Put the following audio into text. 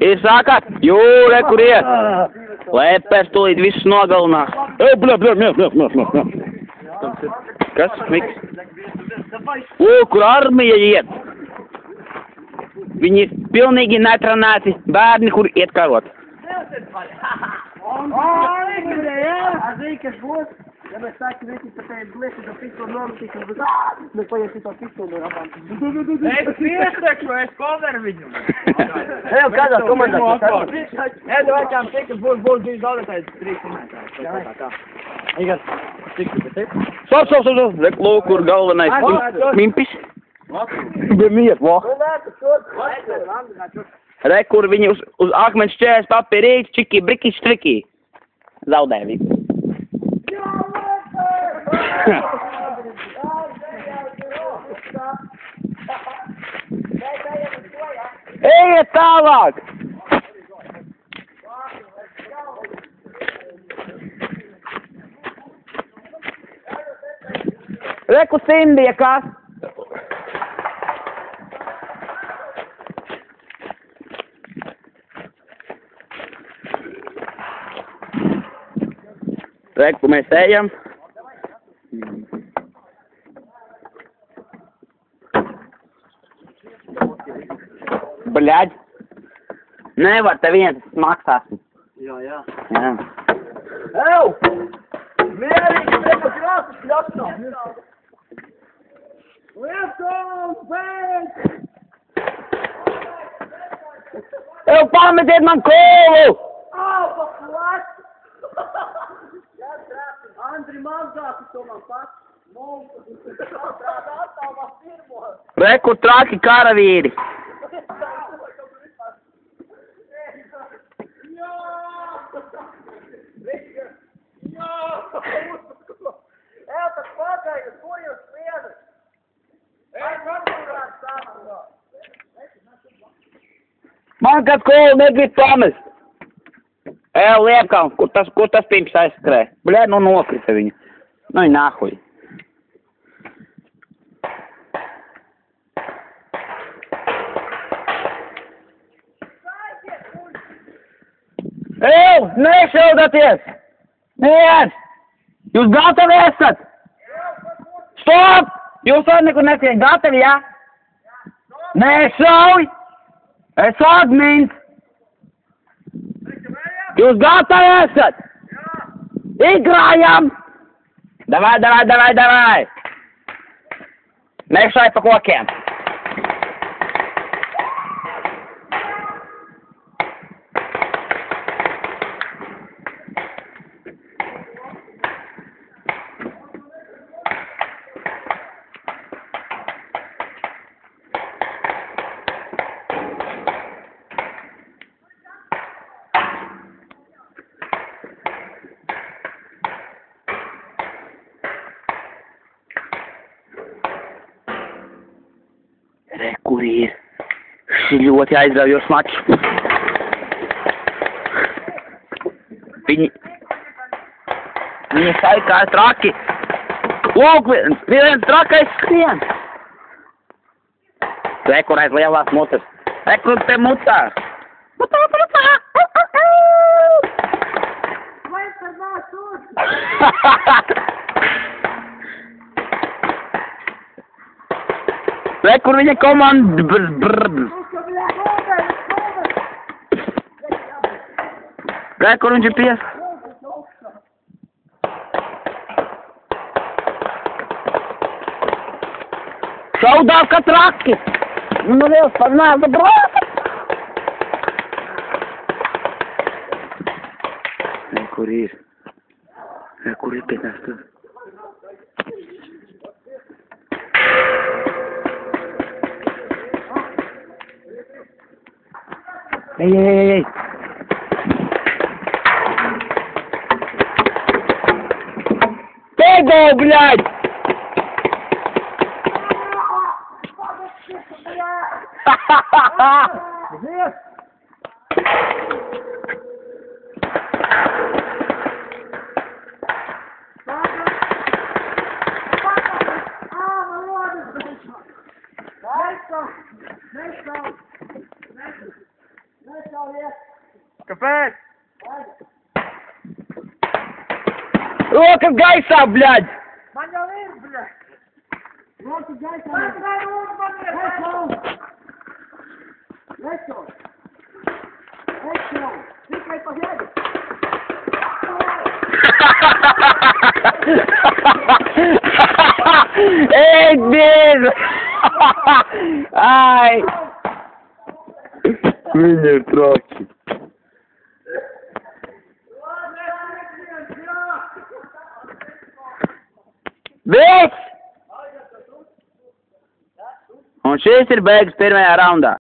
Ir sākāt? Jūre, kur iet? Lēpēs tūlīt visus nogalinās. Bļa. Kas? Miks? Kur armija iet? Viņi ir pilnīgi netrenēti bērni, kur iet karot. Ja mēs sākam visi par tevi blēsi do pistoli nometīsim, bet mēs paiesim to pistoli no rabām. Es piestekšu, es coveru viņu. Ej, kādā komandā tu sākam? Ej, vajadzām tikai būs bijis zaudētājs 3 komentārus. Eigas, tiktu, bet te? Stop. Lūk, kur galvenais mimpis. Bija miet, vo. Re, kur viņi uz akmens čēs papirīt, čiki, briki, štriki. Zaudēja visu. Ejiet tālāk! Reku Sindija, kas? Reku mēs ejam. Bļaģ. Nevar, te viens maksās. Jā. Jā. Ew! Mierīgi, treba krāsas ļasnā. Lietuvs, beidz! Ew, pametiet man kolu! Pa plats! Andri, mazgāti to man pats. Reku traki karavīri. Man kāds kolu negrib pamest. Liepkalns, kur tas pimps aizskrēja? Bļē, nu nokrita viņu. Nu, nahuj. Nešaudaties! Neiet! Jūs gatavi esat? Stop! Jūs vēl nekur netiek gatavi, jā? Nešauj! Es admins! Jūs gatavi esat? Igrājam! Davai! Nešauj pa kokiem! Re, kur ir? Šis ļoti aizraujošs mačs. Viņi saikās traki. Lūk, viens trakais skrien. Re, kur aiz lielās mutes. Re, kur te mutā. Mutā. Vai par vācot? Re, kur viņa komanda Re, kur viņš ir pies. Šaudās kā traki. Nu, liels par nāda brāta. Re, kur ir pie tās tur. Ej! Tego, блядь! Ха-ха-ха-ха! Капець! О, как гайса, блядь! Манявир, блядь! Локи, дай там. Лечо. Лечо. Тикай погляди. Эй, блин! Ай! Меня трохи. Veids! Un šis ir beigas pirmajā raundā.